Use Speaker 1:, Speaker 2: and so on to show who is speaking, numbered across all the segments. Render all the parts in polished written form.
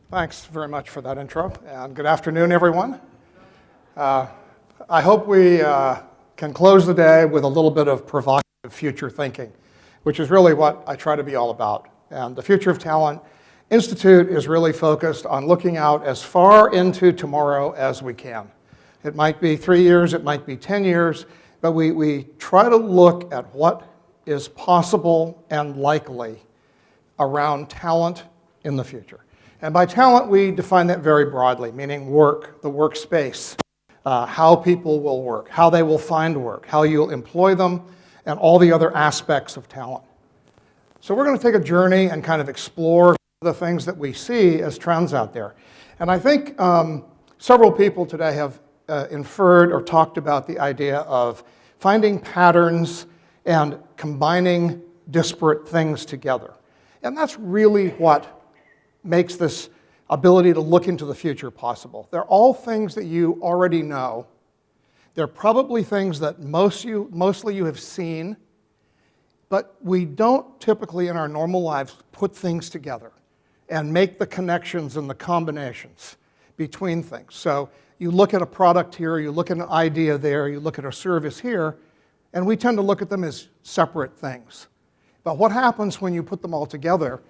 Speaker 1: Thanks very much for that intro, and good afternoon, everyone. I hope we can close the day with a little bit of provocative future thinking, which is really what I try to be all about. And the Future of Talent Institute is really focused on looking out as far into tomorrow as we can. It might be 3 years, it might be 10 years, but we try to look at what is possible and likely around talent in the future. And by talent, we define that very broadly, meaning work, the workspace, how people will work, how they will find work, how you'll employ them, and all the other aspects of talent. So we're going to take a journey and kind of explore the things that we see as trends out there. And I think several people today have inferred or talked about the idea of finding patterns and combining disparate things together. And that's really what makes this ability to look into the future possible. They're all things that you already know. They're probably things that mostly you have seen, but we don't typically in our normal lives put things together and make the connections and the combinations between things. So you look at a product here, you look at an idea there, you look at a service here, and we tend to look at them as separate things. But what happens when you put them all together?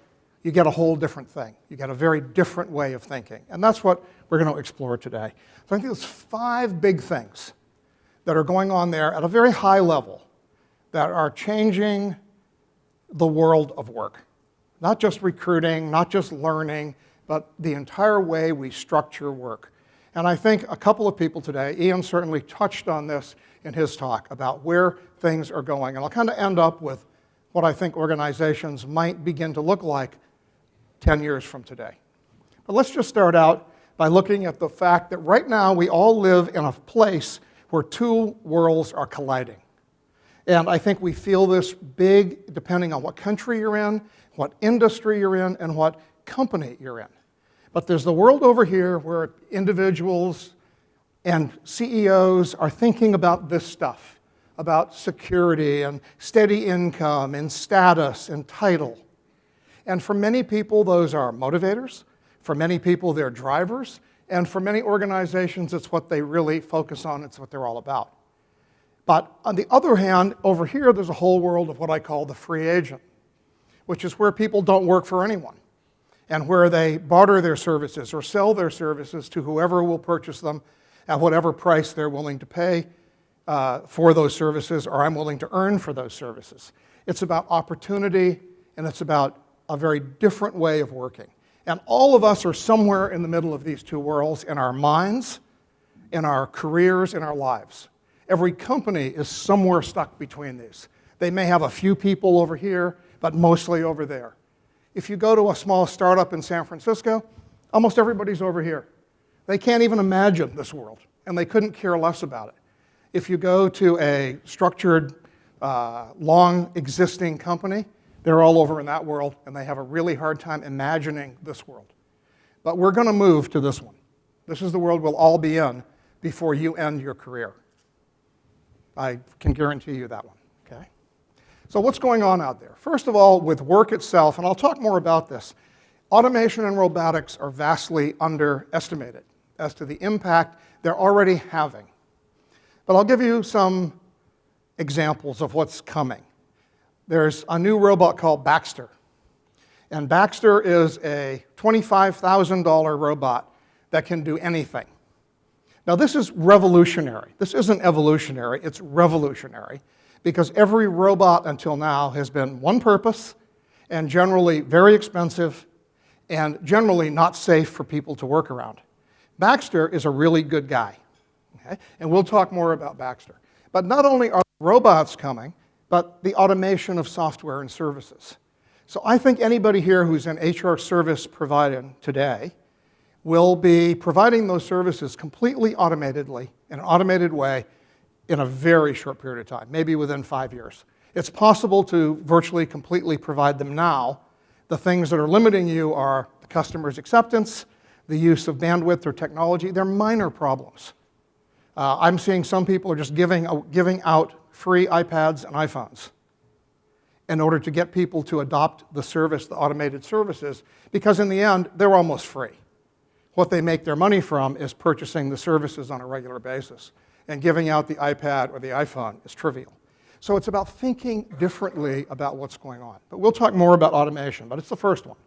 Speaker 1: You get a whole different thing. You get a very different way of thinking. And that's what we're going to explore today. So I think there's 5 big things that are going on there at a very high level that are changing the world of work. Not just recruiting, not just learning, but the entire way we structure work. And I think a couple of people today, Ian certainly touched on this in his talk about where things are going. And I'll kind of end up with what I think organizations might begin to look like 10 years from today. But let's just start out by looking at the fact that right now we all live in a place where 2 worlds are colliding. And I think we feel this big depending on what country you're in, what industry you're in, and what company you're in. But there's the world over here where individuals and CEOs are thinking about this stuff, about security and steady income and status and title. And for many people, those are motivators. For many people, they're drivers. And for many organizations, it's what they really focus on. It's what they're all about. But on the other hand, over here, there's a whole world of what I call the free agent, which is where people don't work for anyone and where they barter their services or sell their services to whoever will purchase them at whatever price they're willing to pay for those services or I'm willing to earn for those services. It's about opportunity, and it's about a very different way of working. And all of us are somewhere in the middle of these 2 worlds in our minds, in our careers, in our lives. Every company is somewhere stuck between these. They may have a few people over here, but mostly over there. If you go to a small startup in San Francisco, almost everybody's over here. They can't even imagine this world, and they couldn't care less about it. If you go to a structured, long existing company, they're all over in that world, and they have a really hard time imagining this world. But we're going to move to this one. This is the world we'll all be in before you end your career. I can guarantee you that one, okay? So what's going on out there? First of all, with work itself, and I'll talk more about this, automation and robotics are vastly underestimated as to the impact they're already having. But I'll give you some examples of what's coming. There's a new robot called Baxter. And Baxter is a $25,000 robot that can do anything. Now this is revolutionary. This isn't evolutionary, it's revolutionary. Because every robot until now has been one purpose and generally very expensive and generally not safe for people to work around. Baxter is a really good guy. Okay? And we'll talk more about Baxter. But not only are robots coming, but the automation of software and services. So I think anybody here who's an HR service provider today will be providing those services completely automatedly, in an automated way, in a very short period of time, maybe within 5 years. It's possible to virtually completely provide them now. The things that are limiting you are the customer's acceptance, the use of bandwidth or technology. They're minor problems. I'm seeing some people are just giving out free iPads and iPhones in order to get people to adopt the service, the automated services, because in the end, they're almost free. what they make their money from is purchasing the services on a regular basis. And giving out the iPad or the iPhone is trivial. So it's about thinking differently about what's going on. But we'll talk more about automation, but it's the first one.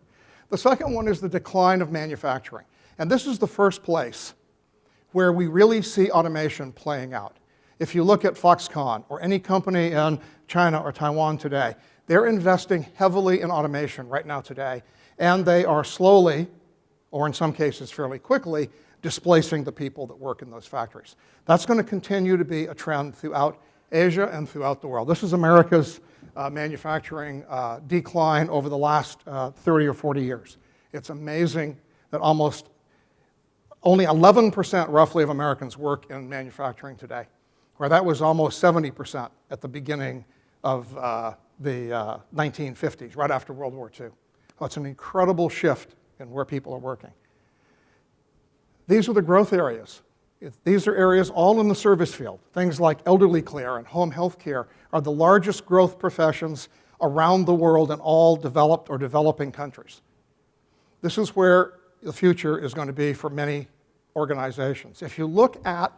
Speaker 1: The second one is the decline of manufacturing. And this is the first place where we really see automation playing out. If you look at Foxconn or any company in China or Taiwan today, they're investing heavily in automation right now today, and they are slowly, or in some cases fairly quickly, displacing the people that work in those factories. That's going to continue to be a trend throughout Asia and throughout the world. This is America's manufacturing decline over the last 30 or 40 years. It's amazing that only 11% roughly of Americans work in manufacturing today, where that was almost 70% at the beginning of the 1950s, right after World War II. Well, it's an incredible shift in where people are working. These are the growth areas. These are areas all in the service field. Things like elderly care and home health care are the largest growth professions around the world in all developed or developing countries. This is where the future is going to be for many organizations. If you look at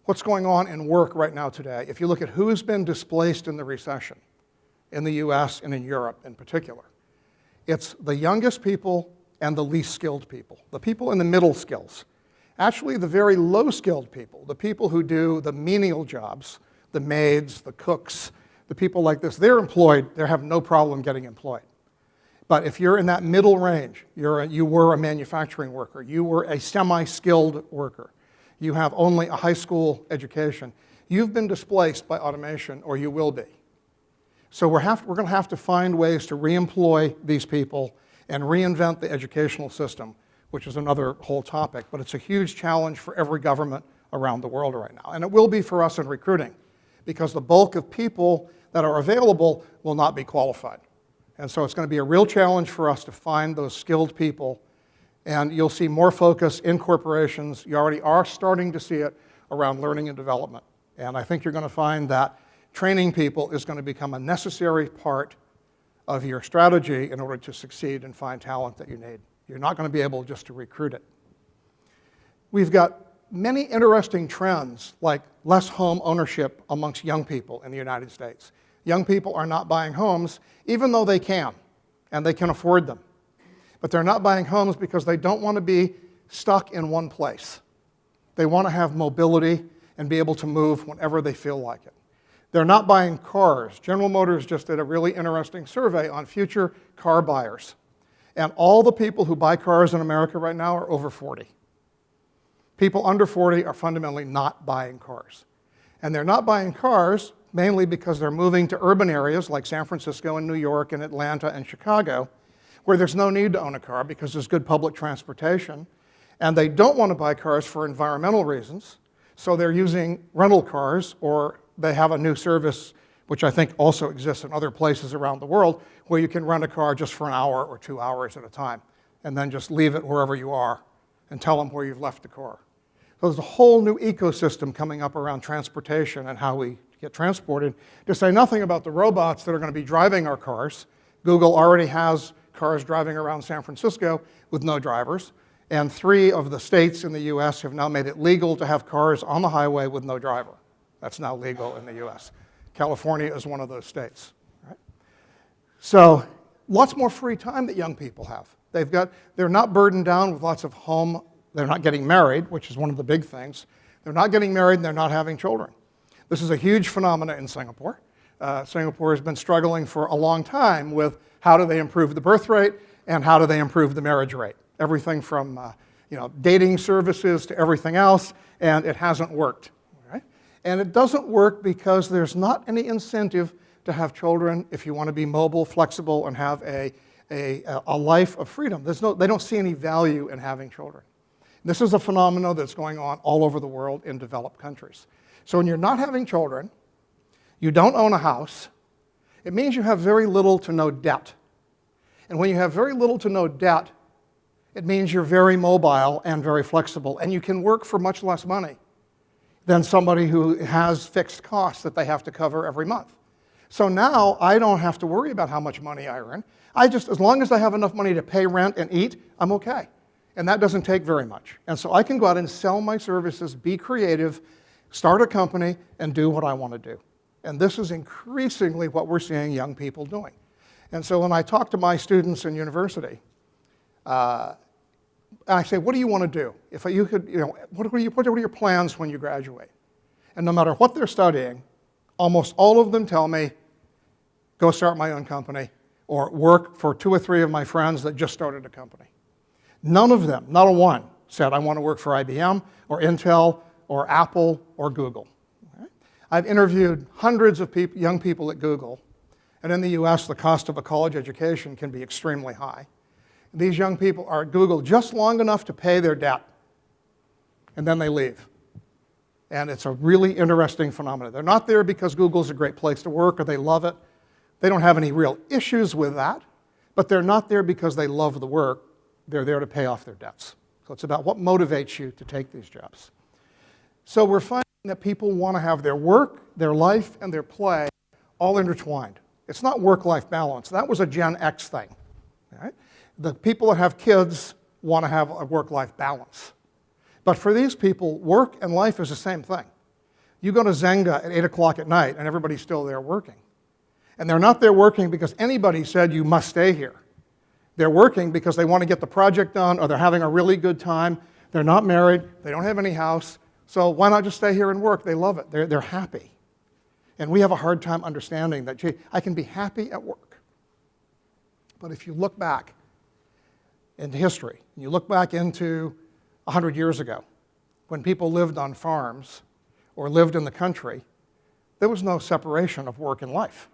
Speaker 1: what's going on in work right now today, if you look at who's been displaced in the recession, in the US and in Europe in particular, it's the youngest people and the least skilled people, the people in the middle skills. Actually, the very low-skilled people, the people who do the menial jobs, the maids, the cooks, the people like this, they're employed. They have no problem getting employed. But if you're in that middle range, you were a manufacturing worker, you were a semi-skilled worker, you have only a high school education, you've been displaced by automation, or you will be. So we're going to have to find ways to re-employ these people and reinvent the educational system, which is another whole topic, but it's a huge challenge for every government around the world right now. And it will be for us in recruiting, because the bulk of people that are available will not be qualified. And so it's going to be a real challenge for us to find those skilled people, and you'll see more focus in corporations. You already are starting to see it around learning and development. And I think you're going to find that training people is going to become a necessary part of your strategy in order to succeed and find talent that you need. You're not going to be able just to recruit it. We've got many interesting trends, like less home ownership amongst young people in the United States. Young people are not buying homes, even though they can, and they can afford them. But they're not buying homes because they don't want to be stuck in one place. They want to have mobility and be able to move whenever they feel like it. They're not buying cars. General Motors just did a really interesting survey on future car buyers. And all the people who buy cars in America right now are over 40. People under 40 are fundamentally not buying cars. And they're not buying cars mainly because they're moving to urban areas like San Francisco and New York and Atlanta and Chicago, where there's no need to own a car because there's good public transportation. And they don't want to buy cars for environmental reasons, so they're using rental cars, or they have a new service, which I think also exists in other places around the world, where you can rent a car just for an hour or 2 hours at a time, and then just leave it wherever you are and tell them where you've left the car. So there's a whole new ecosystem coming up around transportation and how we get transported, to say nothing about the robots that are going to be driving our cars. Google already has cars driving around San Francisco with no drivers, and 3 of the states in the US have now made it legal to have cars on the highway with no driver. That's now legal in the US. California is one of those states. Right? So lots more free time that young people have. They're not burdened down with lots of home. They're not getting married, which is one of the big things. They're not getting married and they're not having children. This is a huge phenomenon in Singapore. Singapore has been struggling for a long time with how do they improve the birth rate and how do they improve the marriage rate. Everything from dating services to everything else, and it hasn't worked. Right? And it doesn't work because there's not any incentive to have children if you want to be mobile, flexible, and have a life of freedom. They don't see any value in having children. This is a phenomenon that's going on all over the world in developed countries. So when you're not having children, you don't own a house, it means you have very little to no debt. And when you have very little to no debt, it means you're very mobile and very flexible, and you can work for much less money than somebody who has fixed costs that they have to cover every month. So now I don't have to worry about how much money I earn. As long as I have enough money to pay rent and eat, I'm okay. And that doesn't take very much. And so I can go out and sell my services, be creative, start a company, and do what I want to do. And this is increasingly what we're seeing young people doing. And so when I talk to my students in university, I say, what do you want to do? If you could, what are your plans when you graduate? And no matter what they're studying, almost all of them tell me, go start my own company, or work for 2 or 3 of my friends that just started a company. None of them, not a one, said, I want to work for IBM, or Intel, or Apple, or Google. Okay? I've interviewed hundreds of young people at Google, and in the US, the cost of a college education can be extremely high. These young people are at Google just long enough to pay their debt, and then they leave. And it's a really interesting phenomenon. They're not there because Google's a great place to work or they love it. They don't have any real issues with that, but they're not there because they love the work. They're there to pay off their debts. So it's about what motivates you to take these jobs. So we're finding that people want to have their work, their life, and their play all intertwined. It's not work-life balance. That was a Gen X thing. Right? The people that have kids want to have a work-life balance. But for these people, work and life is the same thing. You go to Zynga at 8 o'clock at night, and everybody's still there working. And they're not there working because anybody said you must stay here. They're working because they want to get the project done, or they're having a really good time. They're not married. They don't have any house. So why not just stay here and work? They love it. They're happy. And we have a hard time understanding that, gee, I can be happy at work. But if you look back into history, and you look back into 100 years ago, when people lived on farms or lived in the country, there was no separation of work and life.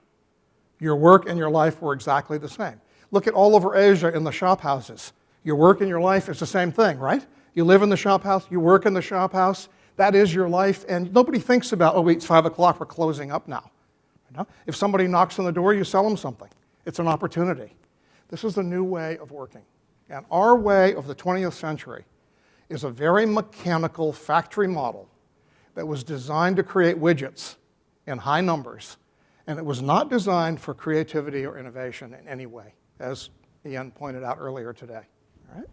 Speaker 1: Your work and your life were exactly the same. Look at all over Asia in the shop houses. Your work and your life is the same thing, right? You live in the shop house, you work in the shop house, that is your life, and nobody thinks about, oh wait, it's 5 o'clock, we're closing up now. If somebody knocks on the door, you sell them something. It's an opportunity. This is the new way of working. And our way of the 20th century is a very mechanical factory model that was designed to create widgets in high numbers, and it was not designed for creativity or innovation in any way, as Ian pointed out earlier today. All right?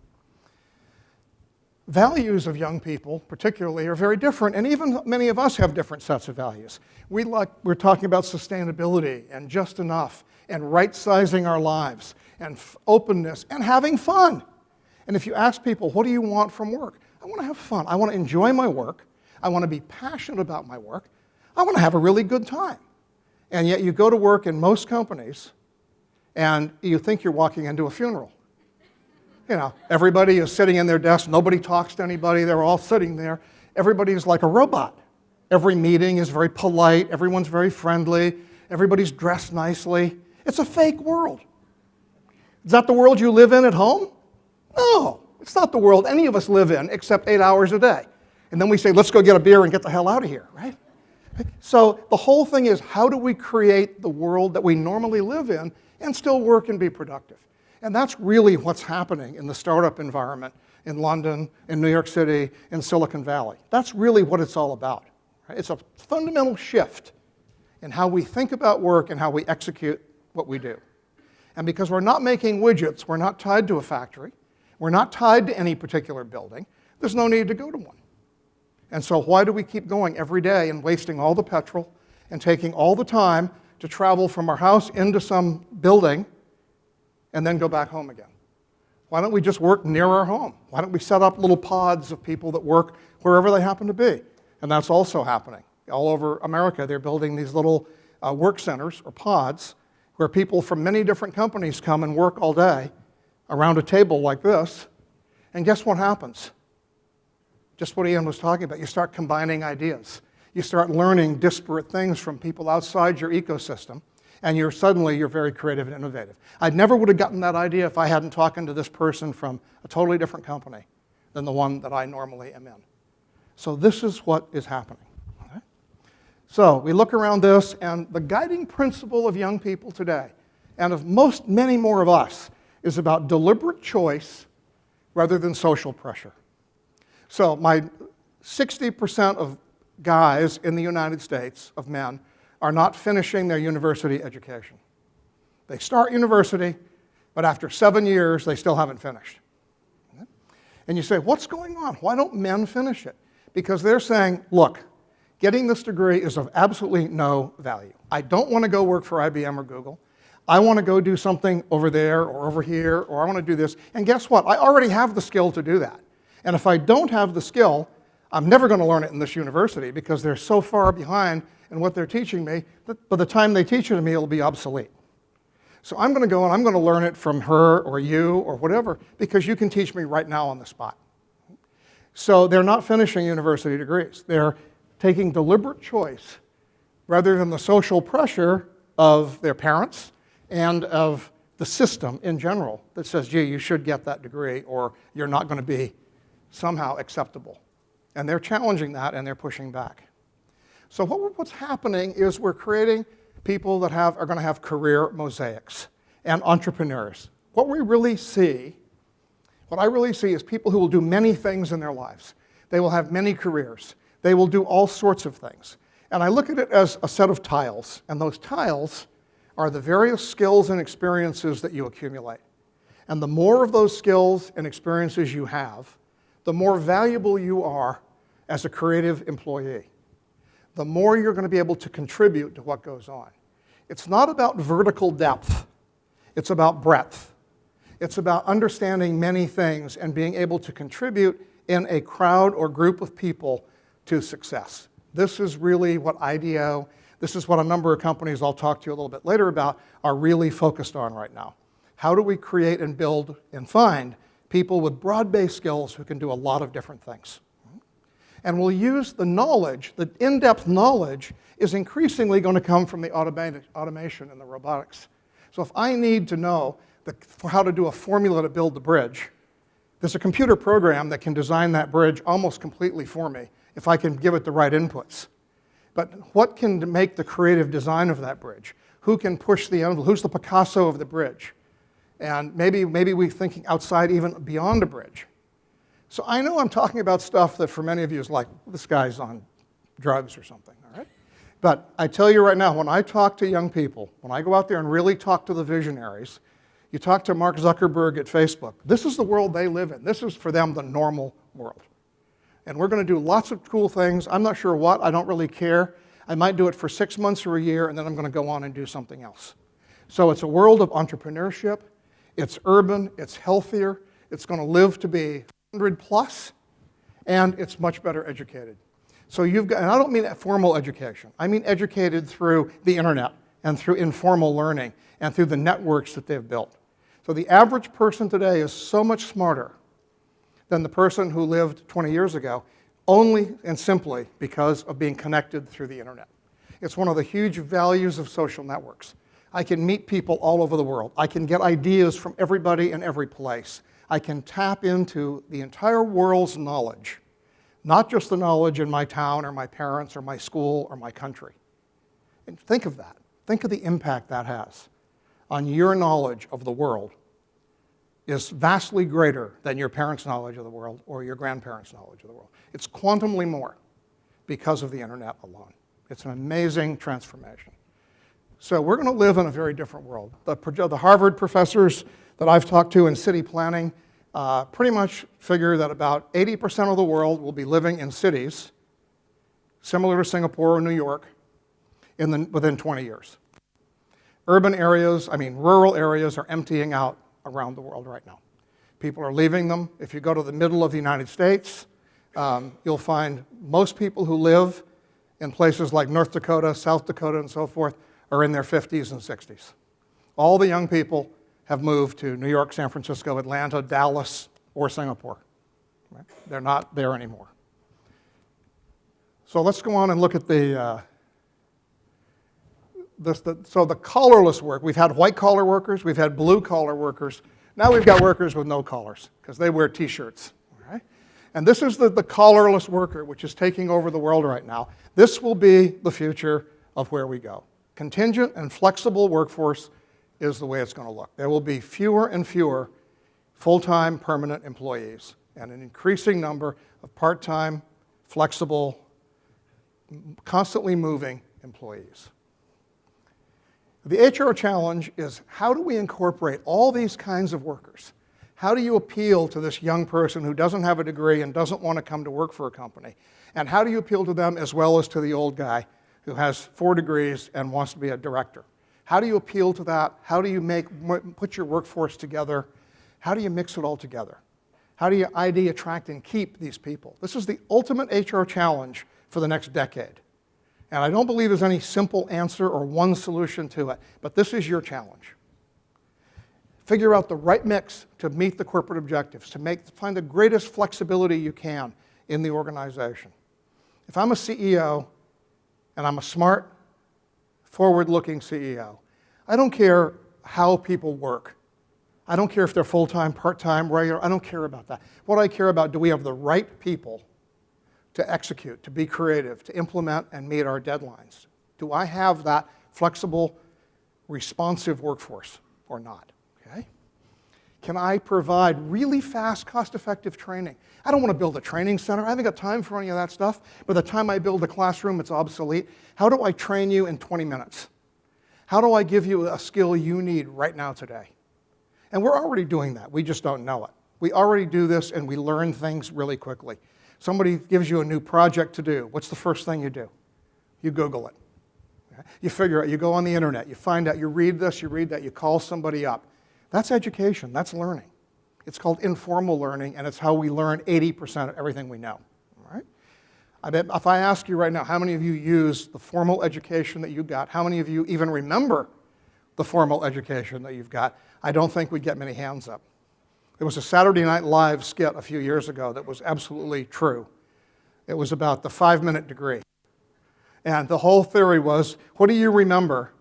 Speaker 1: Values of young people, particularly, are very different, and even many of us have different sets of values. We're talking about sustainability and just enough, and right-sizing our lives, and openness, and having fun. And if you ask people, what do you want from work? I want to have fun. I want to enjoy my work. I want to be passionate about my work. I want to have a really good time. And yet you go to work in most companies, and you think you're walking into a funeral. Everybody is sitting in their desk. Nobody talks to anybody. They're all sitting there. Everybody is like a robot. Every meeting is very polite. Everyone's very friendly. Everybody's dressed nicely. It's a fake world. Is that the world you live in at home? No, it's not the world any of us live in except 8 hours a day. And then we say, let's go get a beer and get the hell out of here, right? So the whole thing is, how do we create the world that we normally live in and still work and be productive? And that's really what's happening in the startup environment in London, in New York City, in Silicon Valley. That's really what it's all about. Right? It's a fundamental shift in how we think about work and how we execute what we do. And because we're not making widgets, we're not tied to a factory, we're not tied to any particular building, there's no need to go to one. And so why do we keep going every day and wasting all the petrol and taking all the time to travel from our house into some building and then go back home again? Why don't we just work near our home? Why don't we set up little pods of people that work wherever they happen to be? And that's also happening. All over America, they're building these little work centers or pods where people from many different companies come and work all day around a table like this. And guess what happens? Just what Ian was talking about. You start combining ideas. You start learning disparate things from people outside your ecosystem, and you're very creative and innovative. I never would have gotten that idea if I hadn't talked to this person from a totally different company than the one that I normally am in. So this is what is happening. Okay? So we look around this, and the guiding principle of young people today, and of many more of us, is about deliberate choice rather than social pressure. So 60% of guys in the United States, of men, are not finishing their university education. They start university, but after 7 years, they still haven't finished. And you say, what's going on? Why don't men finish it? Because they're saying, look, getting this degree is of absolutely no value. I don't want to go work for IBM or Google. I want to go do something over there or over here, or I want to do this. And guess what? I already have the skill to do that. And if I don't have the skill, I'm never going to learn it in this university because they're so far behind in what they're teaching me that by the time they teach it to me, it'll be obsolete. So I'm going to go and I'm going to learn it from her or you or whatever because you can teach me right now on the spot. So they're not finishing university degrees. They're taking deliberate choice rather than the social pressure of their parents and of the system in general that says, gee, you should get that degree or you're not going to be somehow acceptable. And they're challenging that and they're pushing back. So what's happening is we're creating people that are going to have career mosaics and entrepreneurs. What I really see is people who will do many things in their lives. They will have many careers. They will do all sorts of things. And I look at it as a set of tiles, and those tiles are the various skills and experiences that you accumulate. And the more of those skills and experiences you have, the more valuable you are as a creative employee. The more you're going to be able to contribute to what goes on. It's not about vertical depth. It's about breadth. It's about understanding many things and being able to contribute in a crowd or group of people to success. This is really what IDEO, this is what a number of companies I'll talk to you a little bit later about, are really focused on right now. How do we create and build and find people with broad-based skills who can do a lot of different things? And we'll use the knowledge, the in-depth knowledge is increasingly going to come from the automation and the robotics. So if I need to know how to do a formula to build the bridge, there's a computer program that can design that bridge almost completely for me if I can give it the right inputs. But what can make the creative design of that bridge? Who can push the envelope? Who's the Picasso of the bridge? And maybe we're thinking outside even beyond a bridge. So I know I'm talking about stuff that for many of you is like, this guy's on drugs or something, all right? But I tell you right now, when I talk to young people, when I go out there and really talk to the visionaries, you talk to Mark Zuckerberg at Facebook, this is the world they live in. This is for them the normal world. And we're going to do lots of cool things. I'm not sure what, I don't really care. I might do it for 6 months or a year, and then I'm going to go on and do something else. So it's a world of entrepreneurship. It's urban, it's healthier, it's going to live to be 100 plus, and it's much better educated. So you've got, and I don't mean formal education, I mean educated through the internet and through informal learning and through the networks that they've built. So the average person today is so much smarter than the person who lived 20 years ago, only and simply because of being connected through the internet. It's one of the huge values of social networks. I can meet people all over the world. I can get ideas from everybody in every place. I can tap into the entire world's knowledge, not just the knowledge in my town or my parents or my school or my country. And think of that. Think of the impact that has on your knowledge of the world is vastly greater than your parents' knowledge of the world or your grandparents' knowledge of the world. It's quantumly more because of the internet alone. It's an amazing transformation. So we're going to live in a very different world. The Harvard professors that I've talked to in city planning pretty much figure that about 80% of the world will be living in cities, similar to Singapore or New York, within 20 years. Rural areas are emptying out around the world right now. People are leaving them. If you go to the middle of the United States, you'll find most people who live in places like North Dakota, South Dakota, and so forth are in their 50s and 60s. All the young people have moved to New York, San Francisco, Atlanta, Dallas, or Singapore. Right? They're not there anymore. So let's go on and look at the collarless work. We've had white-collar workers, we've had blue-collar workers. Now we've got workers with no collars because they wear T-shirts. Right? And this is the collarless worker, which is taking over the world right now. This will be the future of where we go. Contingent and flexible workforce is the way it's going to look. There will be fewer and fewer full-time permanent employees and an increasing number of part-time, flexible, constantly moving employees. The HRO challenge is how do we incorporate all these kinds of workers? How do you appeal to this young person who doesn't have a degree and doesn't want to come to work for a company? And how do you appeal to them as well as to the old guy who has 4 degrees and wants to be a director? How do you appeal to that? How do you put your workforce together? How do you mix it all together? How do you ID, attract, and keep these people? This is the ultimate HR challenge for the next decade. And I don't believe there's any simple answer or one solution to it, but this is your challenge. Figure out the right mix to meet the corporate objectives, to find the greatest flexibility you can in the organization. If I'm a CEO and I'm a smart, forward-looking CEO, I don't care how people work. I don't care if they're full-time, part-time, regular. I don't care about that. What I care about, do we have the right people to execute, to be creative, to implement and meet our deadlines? Do I have that flexible, responsive workforce or not? Okay? Can I provide really fast, cost-effective training? I don't want to build a training center. I haven't got time for any of that stuff. By the time I build a classroom, it's obsolete. How do I train you in 20 minutes? How do I give you a skill you need right now today? And we're already doing that. We just don't know it. We already do this, and we learn things really quickly. Somebody gives you a new project to do. What's the first thing you do? You Google it. Okay? You figure out, you go on the internet, you find out, you read this, you read that, you call somebody up. That's education, that's learning. It's called informal learning, and it's how we learn 80% of everything we know. All right? I bet if I ask you right now, how many of you use the formal education that you got? How many of you even remember the formal education that you've got? I don't think we'd get many hands up. There was a Saturday Night Live skit a few years ago that was absolutely true. It was about the 5-minute degree. And the whole theory was, what do you remember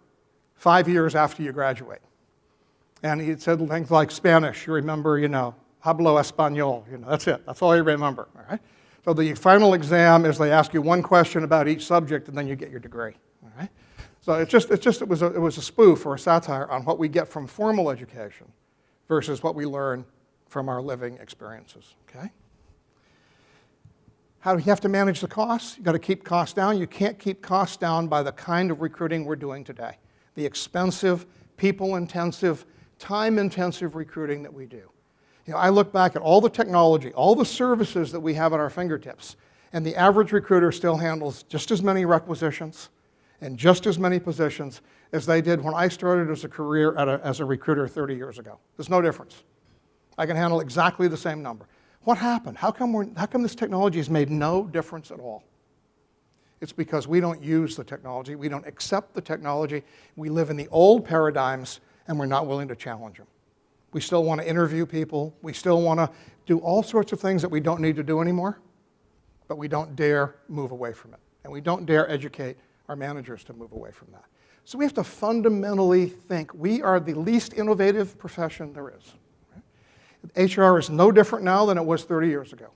Speaker 1: 5 years after you graduate? And he said things like Spanish, you remember, hablo español, that's it. That's all you remember, all right? So the final exam is they ask you one question about each subject, and then you get your degree, all right? So it was a spoof or a satire on what we get from formal education versus what we learn from our living experiences, okay? How do you have to manage the costs? You've got to keep costs down. You can't keep costs down by the kind of recruiting we're doing today. The expensive, people-intensive, time-intensive recruiting that we do. I look back at all the technology, all the services that we have at our fingertips, and the average recruiter still handles just as many requisitions and just as many positions as they did when I started as a career as a recruiter 30 years ago. There's no difference. I can handle exactly the same number. What happened? How come this technology has made no difference at all? It's because we don't use the technology. We don't accept the technology. We live in the old paradigms, and we're not willing to challenge them. We still want to interview people. We still want to do all sorts of things that we don't need to do anymore, but we don't dare move away from it. And we don't dare educate our managers to move away from that. So we have to fundamentally think we are the least innovative profession there is. Right? HR is no different now than it was 30 years ago.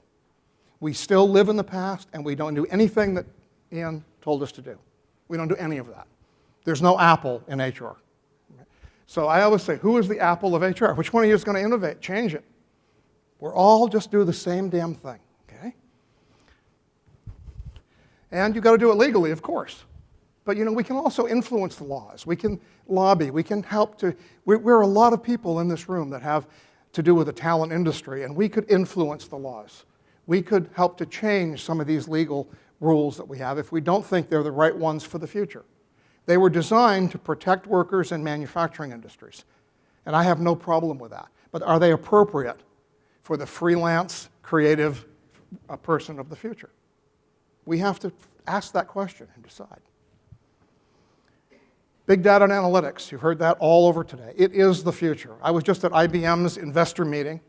Speaker 1: We still live in the past, and we don't do anything that Ian told us to do. We don't do any of that. There's no Apple in HR. So I always say, who is the Apple of HR? Which one of you is going to innovate, change it? We're all just do the same damn thing, okay? And you've got to do it legally, of course. But we can also influence the laws. We can lobby. We can help to, we're a lot of people in this room that have to do with the talent industry, and we could influence the laws. We could help to change some of these legal rules that we have if we don't think they're the right ones for the future. They were designed to protect workers in manufacturing industries, and I have no problem with that. But are they appropriate for the freelance, creative person of the future? We have to ask that question and decide. Big data and analytics, you've heard that all over today. It is the future. I was just at IBM's investor meeting,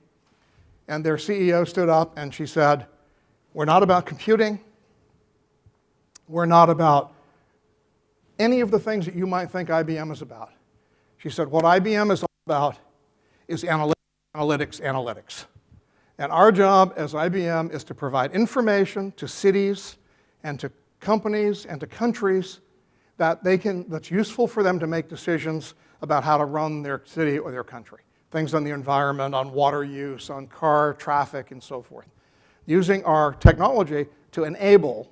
Speaker 1: and their CEO stood up and she said, we're not about computing. We're not about any of the things that you might think IBM is about. She said, what IBM is all about is analytics, analytics, analytics. And our job as IBM is to provide information to cities and to companies and to countries that's useful for them to make decisions about how to run their city or their country. Things on the environment, on water use, on car traffic, and so forth. Using our technology to enable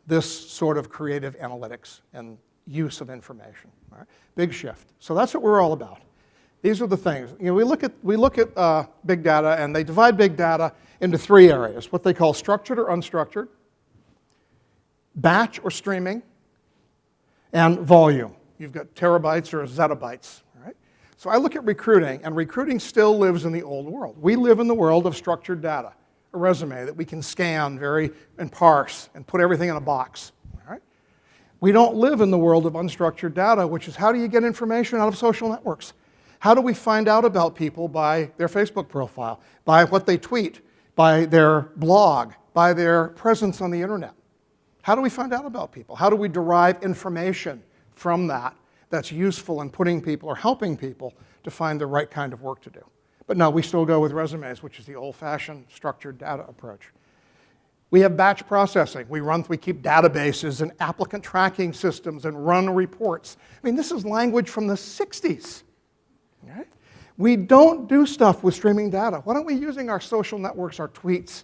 Speaker 1: this sort of creative analytics and use of information. All right? Big shift. So that's what we're all about. These are the things. We look at big data, and they divide big data into 3 areas, what they call structured or unstructured, batch or streaming, and volume. You've got terabytes or zettabytes. Right? So I look at recruiting, and recruiting still lives in the old world. We live in the world of structured data, a resume that we can scan and parse and put everything in a box. Right? We don't live in the world of unstructured data, which is how do you get information out of social networks? How do we find out about people by their Facebook profile, by what they tweet, by their blog, by their presence on the internet? How do we find out about people? How do we derive information from that that's useful in putting people or helping people to find the right kind of work to do? But no, we still go with resumes, which is the old-fashioned structured data approach. We have batch processing. We keep databases and applicant tracking systems and run reports. I mean, this is language from the 60s. Right? We don't do stuff with streaming data. Why aren't we using our social networks, our tweets?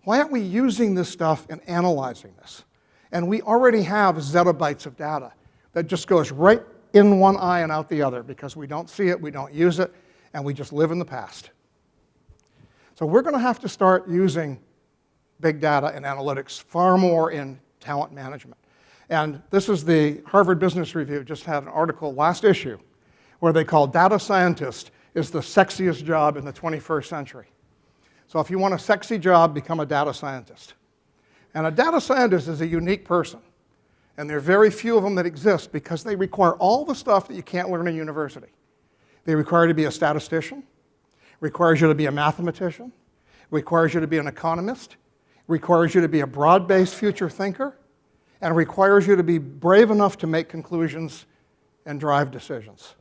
Speaker 1: Why aren't we using this stuff and analyzing this? And we already have zettabytes of data that just goes right in one eye and out the other because we don't see it, we don't use it, and we just live in the past. So we're going to have to start using big data and analytics far more in talent management. And this is the Harvard Business Review just had an article last issue where they call data scientist is the sexiest job in the 21st century. So if you want a sexy job, become a data scientist. And a data scientist is a unique person. And there are very few of them that exist because they require all the stuff that you can't learn in university. They require you to be a statistician, requires you to be a mathematician, requires you to be an economist, requires you to be a broad-based future thinker, and requires you to be brave enough to make conclusions and drive decisions.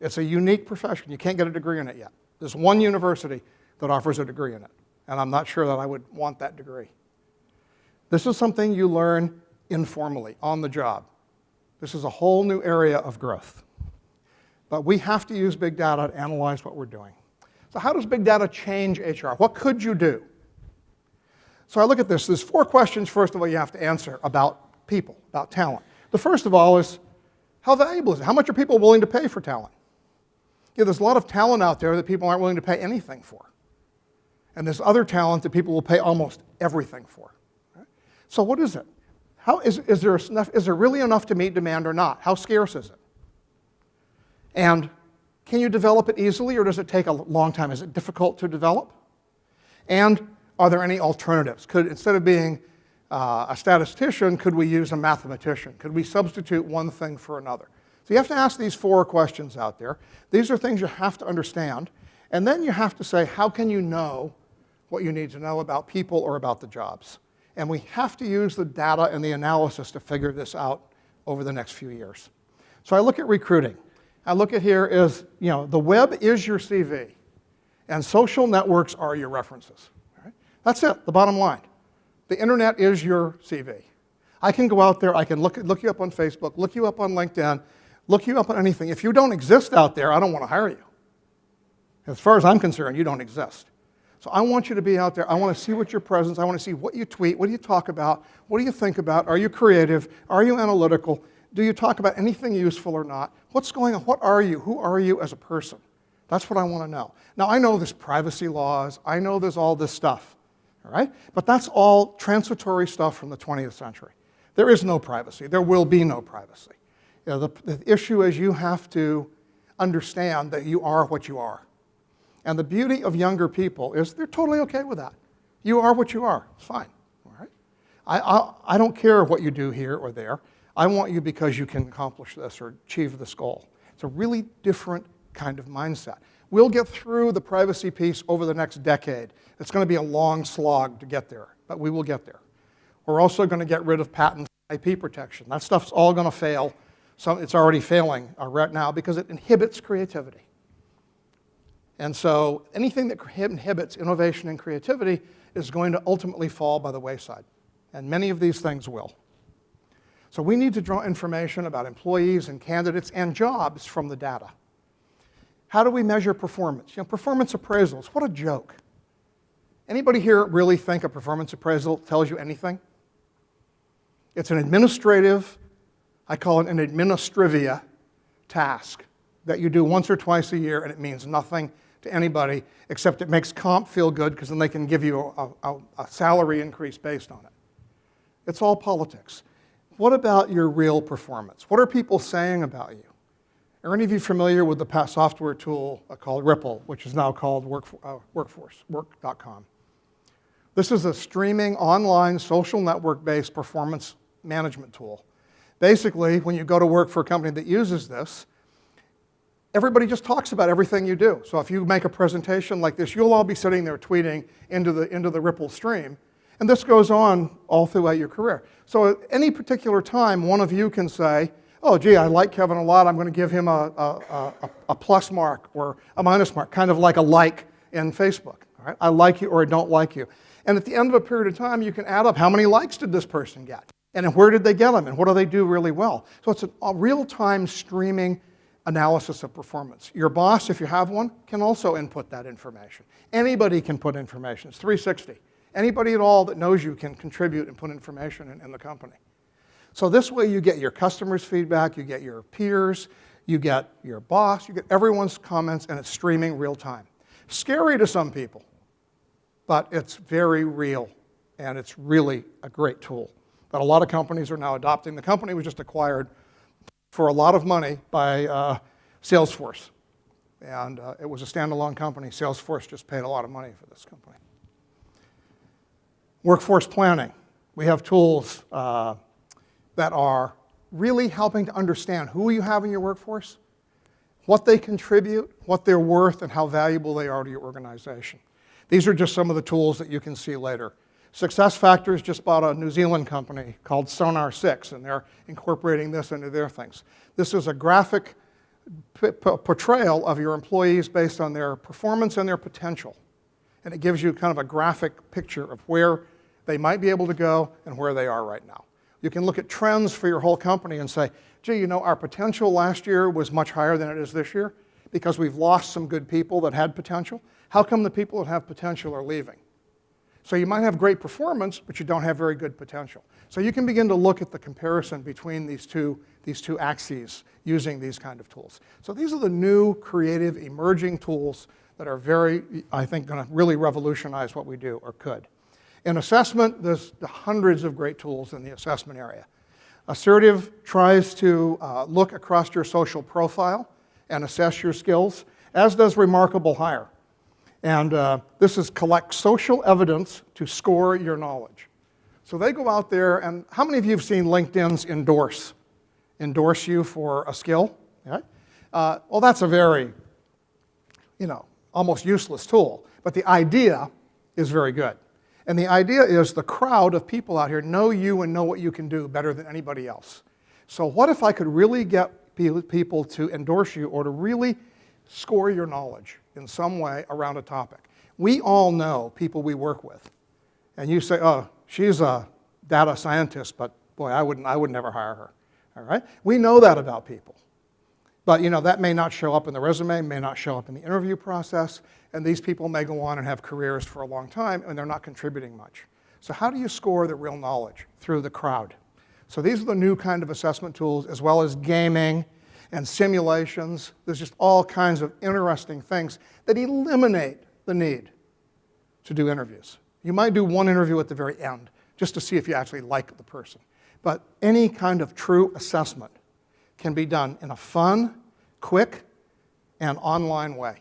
Speaker 1: It's a unique profession. You can't get a degree in it yet. There's one university that offers a degree in it, and I'm not sure that I would want that degree. This is something you learn informally, on the job. This is a whole new area of growth. But we have to use big data to analyze what we're doing. So how does big data change HR? What could you do? So I look at this. There's 4 questions, first of all, you have to answer about people, about talent. The first of all is, how valuable is it? How much are people willing to pay for talent? There's a lot of talent out there that people aren't willing to pay anything for. And there's other talent that people will pay almost everything for. Right? So what is it? Is there really enough to meet demand or not? How scarce is it? And can you develop it easily, or does it take a long time? Is it difficult to develop? And are there any alternatives? Instead of being a statistician, could we use a mathematician? Could we substitute one thing for another? So you have to ask these 4 questions out there. These are things you have to understand. And then you have to say, how can you know what you need to know about people or about the jobs? And we have to use the data and the analysis to figure this out over the next few years. So I look at recruiting. I look at here is, the web is your CV, and social networks are your references. Right? That's it, the bottom line. The internet is your CV. I can go out there, I can look you up on Facebook, look you up on LinkedIn, look you up on anything. If you don't exist out there, I don't want to hire you. As far as I'm concerned, you don't exist. So I want you to be out there. I want to see what your presence, I want to see what you tweet, what do you talk about, what do you think about, are you creative, are you analytical, do you talk about anything useful or not, what's going on, what are you, who are you as a person? That's what I want to know. Now I know there's privacy laws, I know there's all this stuff, all right? But that's all transitory stuff from the 20th century. There is no privacy, there will be no privacy. The issue is you have to understand that you are what you are. And the beauty of younger people is they're totally okay with that. You are what you are. It's fine. All right? I don't care what you do here or there. I want you because you can accomplish this or achieve this goal. It's a really different kind of mindset. We'll get through the privacy piece over the next decade. It's going to be a long slog to get there, but we will get there. We're also going to get rid of patent IP protection. That stuff's all going to fail. It's already failing right now because it inhibits creativity. And so anything that inhibits innovation and creativity is going to ultimately fall by the wayside. And many of these things will. So we need to draw information about employees and candidates and jobs from the data. How do we measure performance? Performance appraisals, what a joke. Anybody here really think a performance appraisal tells you anything? It's an administrative, I call it an administrivia task. that you do once or twice a year and it means nothing to anybody except it makes comp feel good because then they can give you a salary increase based on it. It's all politics. What about your real performance? What are people saying about you? Are any of you familiar with the software tool called Ripple, which is now called Workforce, work.com? This is a streaming online social network-based performance management tool. Basically, when you go to work for a company that uses this, everybody just talks about everything you do. So if you make a presentation like this, you'll all be sitting there tweeting into the Ripple stream, and this goes on all throughout your career. So at any particular time, one of you can say, oh, gee, I like Kevin a lot. I'm going to give him a plus mark or a minus mark, kind of like a like in Facebook. All right? I like you or I don't like you. And at the end of a period of time, you can add up how many likes did this person get? And where did they get them? And what do they do really well? So it's a real-time streaming analysis of performance. Your boss, if you have one, can also input that information. Anybody can put information. It's 360. Anybody at all that knows you can contribute and put information in the company. So this way you get your customers' feedback, you get your peers, you get your boss, you get everyone's comments, and it's streaming real time. Scary to some people, but it's very real, and it's really a great tool that a lot of companies are now adopting. The company was just acquired for a lot of money by Salesforce, and it was a standalone company. Salesforce just paid a lot of money for this company. Workforce planning. We have tools that are really helping to understand who you have in your workforce, what they contribute, what they're worth, and how valuable they are to your organization. These are just some of the tools that you can see later. SuccessFactors just bought a New Zealand company called Sonar 6, and they're incorporating this into their things. This is a graphic portrayal of your employees based on their performance and their potential. And it gives you kind of a graphic picture of where they might be able to go and where they are right now. You can look at trends for your whole company and say, gee, you know, our potential last year was much higher than it is this year because we've lost some good people that had potential. How come the people that have potential are leaving? So you might have great performance, but you don't have very good potential. So you can begin to look at the comparison between these two axes using these kind of tools. So these are the new, creative, emerging tools that are very, I think, going to really revolutionize what we do, or could. In assessment, there's hundreds of great tools in the assessment area. Assertive tries to look across your social profile and assess your skills, as does Remarkable Hire. And this is collect social evidence to score your knowledge. So they go out there, and how many of you have seen LinkedIn's endorse you for a skill? Yeah? Well, that's a very, almost useless tool. But the idea is very good. And the idea is the crowd of people out here know you and know what you can do better than anybody else. So what if I could really get people to endorse you or to really score your knowledge in some way around a topic? We all know people we work with. And you say, oh, she's a data scientist, but boy, I would never hire her. All right? We know that about people. But that may not show up in the resume, may not show up in the interview process, and these people may go on and have careers for a long time, and they're not contributing much. So how do you score the real knowledge? Through the crowd. So these are the new kind of assessment tools, as well as gaming and simulations. There's just all kinds of interesting things that eliminate the need to do interviews. You might do one interview at the very end, just to see if you actually like the person. But any kind of true assessment can be done in a fun, quick, and online way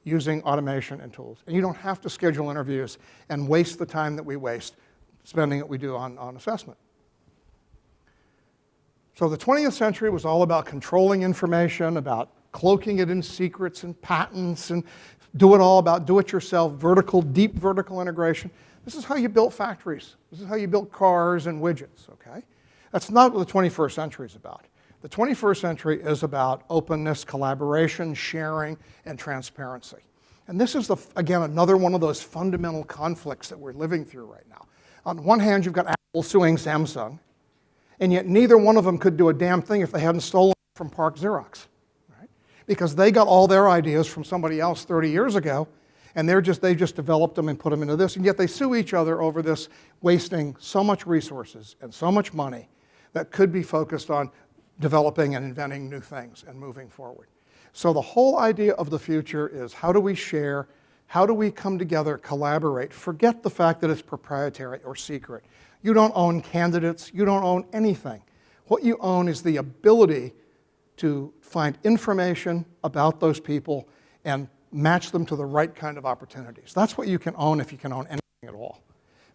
Speaker 1: using automation and tools. And you don't have to schedule interviews and waste the time that we waste spending what we do on assessment. So the 20th century was all about controlling information, about cloaking it in secrets and patents, and do it yourself, deep vertical integration. This is how you built factories. This is how you built cars and widgets, okay? That's not what the 21st century is about. The 21st century is about openness, collaboration, sharing, and transparency. And this is, again, another one of those fundamental conflicts that we're living through right now. On one hand, you've got Apple suing Samsung, and yet neither one of them could do a damn thing if they hadn't stolen from Park Xerox, right? Because they got all their ideas from somebody else 30 years ago, and they just developed them and put them into this, and yet they sue each other over this, wasting so much resources and so much money that could be focused on developing and inventing new things and moving forward. So the whole idea of the future is how do we share, how do we come together, collaborate, forget the fact that it's proprietary or secret. You don't own candidates, you don't own anything. What you own is the ability to find information about those people and match them to the right kind of opportunities. That's what you can own if you can own anything at all.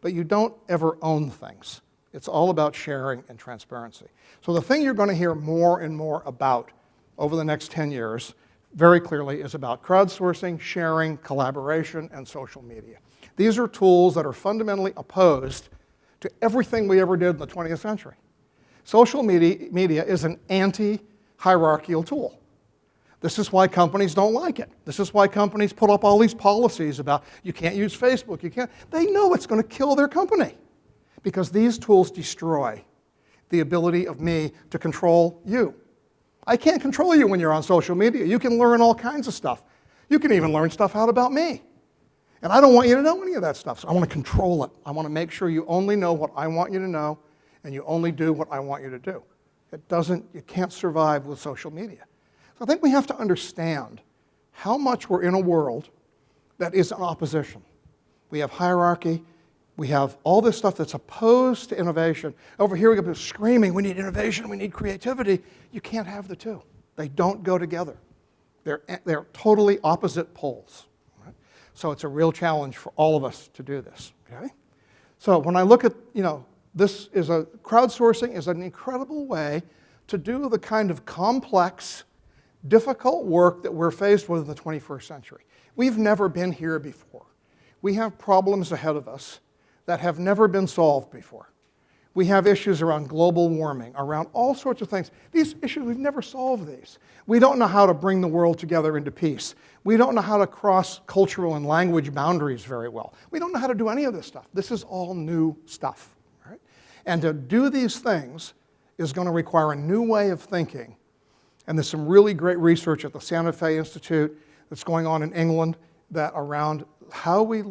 Speaker 1: But you don't ever own things. It's all about sharing and transparency. So the thing you're going to hear more and more about over the next 10 years, very clearly, is about crowdsourcing, sharing, collaboration, and social media. These are tools that are fundamentally opposed to everything we ever did in the 20th century. Social media is an anti-hierarchical tool. This is why companies don't like it. This is why companies put up all these policies about you can't use Facebook, you can't. They know it's going to kill their company because these tools destroy the ability of me to control you. I can't control you when you're on social media. You can learn all kinds of stuff. You can even learn stuff out about me. And I don't want you to know any of that stuff, so I want to control it. I want to make sure you only know what I want you to know, and you only do what I want you to do. You can't survive with social media. So I think we have to understand how much we're in a world that is in opposition. We have hierarchy. We have all this stuff that's opposed to innovation. Over here we get people screaming, we need innovation, we need creativity. You can't have the two. They don't go together. They're totally opposite poles. Right? So it's a real challenge for all of us to do this. Okay? So when I look at, crowdsourcing is an incredible way to do the kind of complex, difficult work that we're faced with in the 21st century. We've never been here before. We have problems ahead of us that have never been solved before. We have issues around global warming, around all sorts of things. These issues, we've never solved these. We don't know how to bring the world together into peace. We don't know how to cross cultural and language boundaries very well. We don't know how to do any of this stuff. This is all new stuff. Right? And to do these things is going to require a new way of thinking. And there's some really great research at the Santa Fe Institute that's going on in England that around how we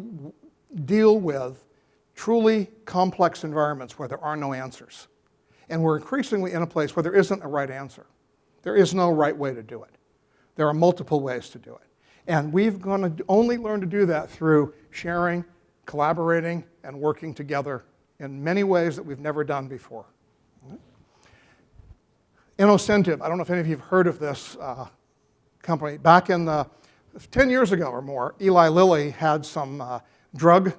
Speaker 1: deal with truly complex environments where there are no answers. And we're increasingly in a place where there isn't a right answer. There is no right way to do it. There are multiple ways to do it. And we're going to only learn to do that through sharing, collaborating, and working together in many ways that we've never done before. Innocentive, I don't know if any of you have heard of this company. Back in 10 years ago or more, Eli Lilly had some drug.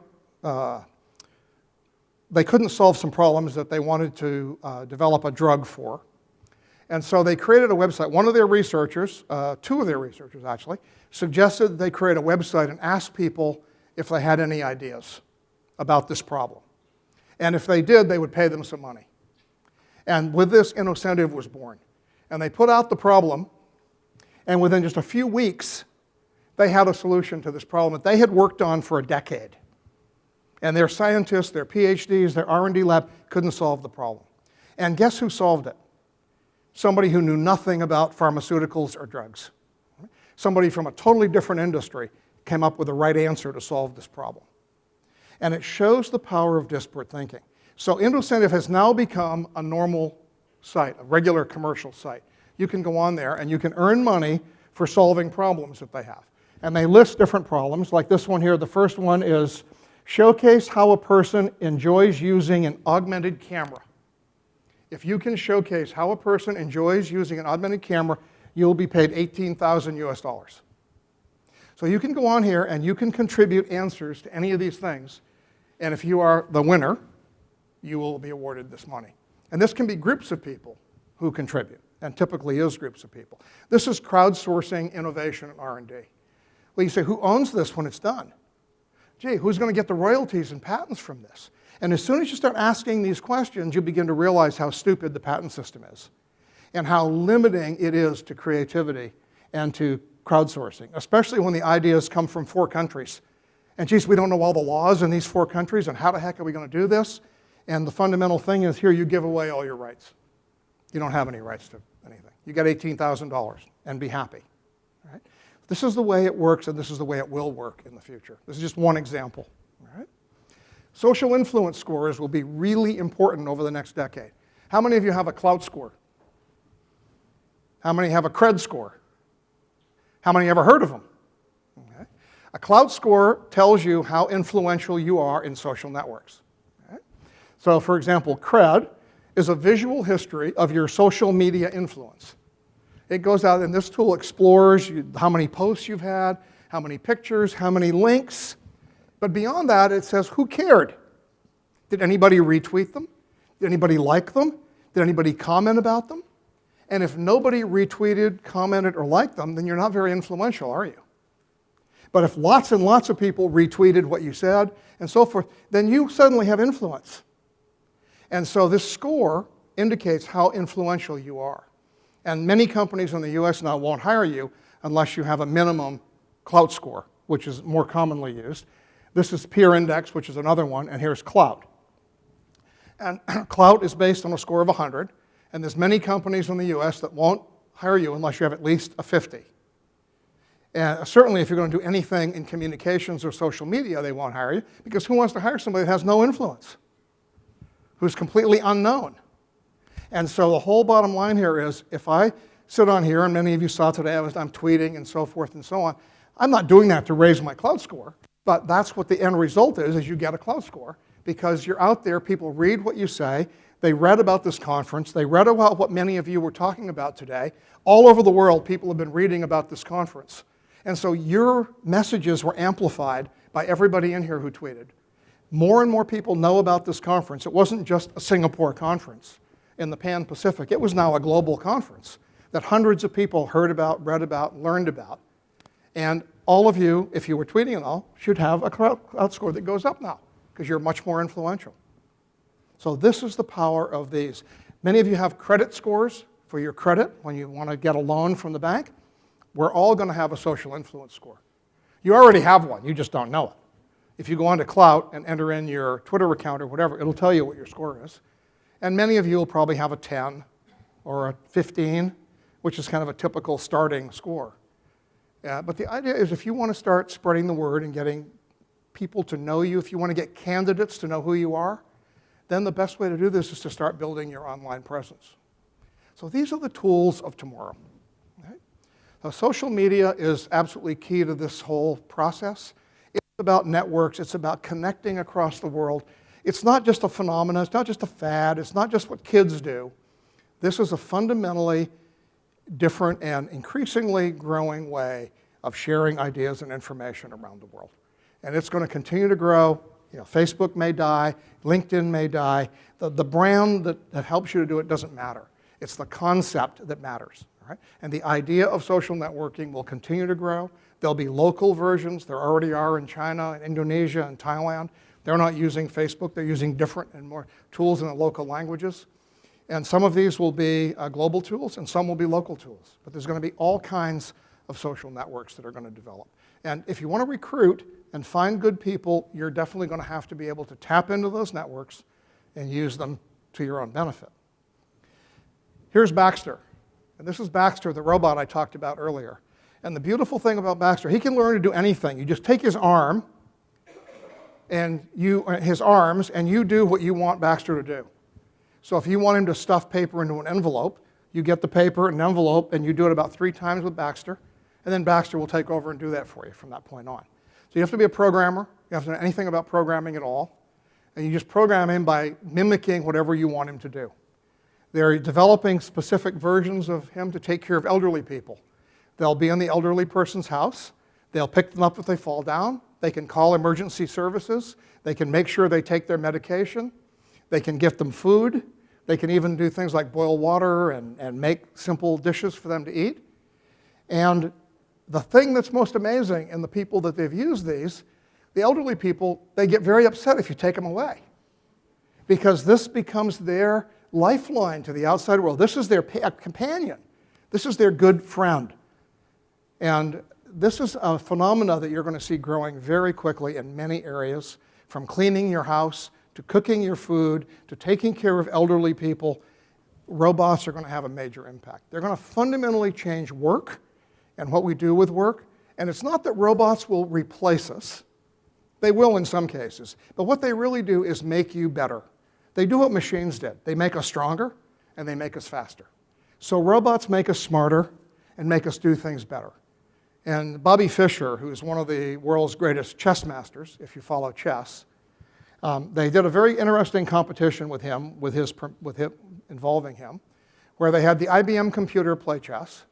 Speaker 1: They couldn't solve some problems that they wanted to develop a drug for. And so they created a website. One of their researchers, two of their researchers actually, suggested that they create a website and ask people if they had any ideas about this problem. And if they did, they would pay them some money. And with this, Innocentive was born. And they put out the problem, and within just a few weeks, they had a solution to this problem that they had worked on for a decade. And their scientists, their PhDs, their R&D lab couldn't solve the problem. And guess who solved it? Somebody who knew nothing about pharmaceuticals or drugs. Somebody from a totally different industry came up with the right answer to solve this problem. And it shows the power of disparate thinking. So Innocentive has now become a normal site, a regular commercial site. You can go on there and you can earn money for solving problems that they have. And they list different problems, like this one here. The first one is showcase how a person enjoys using an augmented camera. If you can showcase how a person enjoys using an augmented camera, you'll be paid $18,000 US. So you can go on here and you can contribute answers to any of these things. And if you are the winner, you will be awarded this money. And this can be groups of people who contribute, and typically is groups of people. This is crowdsourcing innovation and R&D. Well, you say, who owns this when it's done? Gee, who's going to get the royalties and patents from this? And as soon as you start asking these questions, you begin to realize how stupid the patent system is and how limiting it is to creativity and to crowdsourcing, especially when the ideas come from 4 countries. And geez, we don't know all the laws in these 4 countries, and how the heck are we going to do this? And the fundamental thing is here you give away all your rights. You don't have any rights to anything. You get $18,000 and be happy. Right? This is the way it works, and this is the way it will work in the future. This is just one example. Right? Social influence scores will be really important over the next decade. How many of you have a clout score? How many have a cred score? How many ever heard of them? Okay. A clout score tells you how influential you are in social networks. Okay. So for example, CRED is a visual history of your social media influence. It goes out and this tool explores how many posts you've had, how many pictures, how many links. But beyond that, it says who cared? Did anybody retweet them? Did anybody like them? Did anybody comment about them? And if nobody retweeted, commented, or liked them, then you're not very influential, are you? But if lots and lots of people retweeted what you said and so forth, then you suddenly have influence. And so this score indicates how influential you are. And many companies in the US now won't hire you unless you have a minimum clout score, which is more commonly used. This is peer index, which is another one, and here's clout. And clout is based on a score of 100, and there's many companies in the US that won't hire you unless you have at least a 50. And certainly if you're going to do anything in communications or social media, they won't hire you, because who wants to hire somebody that has no influence, who's completely unknown? And so the whole bottom line here is, if I sit on here, and many of you saw today, I'm tweeting and so forth and so on, I'm not doing that to raise my clout score, but that's what the end result is you get a clout score, because you're out there, people read what you say, they read about this conference, they read about what many of you were talking about today. All over the world, people have been reading about this conference. And so your messages were amplified by everybody in here who tweeted. More and more people know about this conference. It wasn't just a Singapore conference in the Pan-Pacific. It was now a global conference that hundreds of people heard about, read about, learned about. And all of you, if you were tweeting and all, should have a clout score that goes up now, because you're much more influential. So this is the power of these. Many of you have credit scores for your credit when you want to get a loan from the bank. We're all going to have a social influence score. You already have one, you just don't know it. If you go onto Clout and enter in your Twitter account or whatever, it'll tell you what your score is. And many of you will probably have a 10 or a 15, which is kind of a typical starting score. But the idea is, if you want to start spreading the word and getting people to know you, if you want to get candidates to know who you are, then the best way to do this is to start building your online presence. So these are the tools of tomorrow. Okay? Now, social media is absolutely key to this whole process. It's about networks. It's about connecting across the world. It's not just a phenomenon. It's not just a fad. It's not just what kids do. This is a fundamentally different and increasingly growing way of sharing ideas and information around the world. And it's going to continue to grow. You know, Facebook may die, LinkedIn may die. The brand that helps you to do it doesn't matter. It's the concept that matters. Right? And the idea of social networking will continue to grow. There'll be local versions. There already are in China, and Indonesia, and Thailand. They're not using Facebook. They're using different and more tools in the local languages. And some of these will be global tools, and some will be local tools. But there's going to be all kinds of social networks that are going to develop. And if you want to recruit and find good people, you're definitely going to have to be able to tap into those networks and use them to your own benefit. Here's Baxter. And this is Baxter, the robot I talked about earlier. And the beautiful thing about Baxter, he can learn to do anything. You just take his arm and his arms, and you do what you want Baxter to do. So if you want him to stuff paper into an envelope, you get the paper and envelope, and you do it about 3 times with Baxter, and then Baxter will take over and do that for you from that point on. So you have to be a programmer. You have to know anything about programming at all. And you just program him by mimicking whatever you want him to do. They're developing specific versions of him to take care of elderly people. They'll be in the elderly person's house. They'll pick them up if they fall down. They can call emergency services. They can make sure they take their medication. They can gift them food. They can even do things like boil water and make simple dishes for them to eat. And the thing that's most amazing in the people that they've used these, the elderly people, they get very upset if you take them away, because this becomes their lifeline to the outside world. This is their companion. This is their good friend. And this is a phenomena that you're going to see growing very quickly in many areas, from cleaning your house to cooking your food to taking care of elderly people. Robots are going to have a major impact. They're going to fundamentally change work and what we do with work. And it's not that robots will replace us. They will in some cases. But what they really do is make you better. They do what machines did. They make us stronger, and they make us faster. So robots make us smarter and make us do things better. And Bobby Fischer, who's one of the world's greatest chess masters, if you follow chess, they did a very interesting competition with him, involving him, where they had the IBM computer play chess.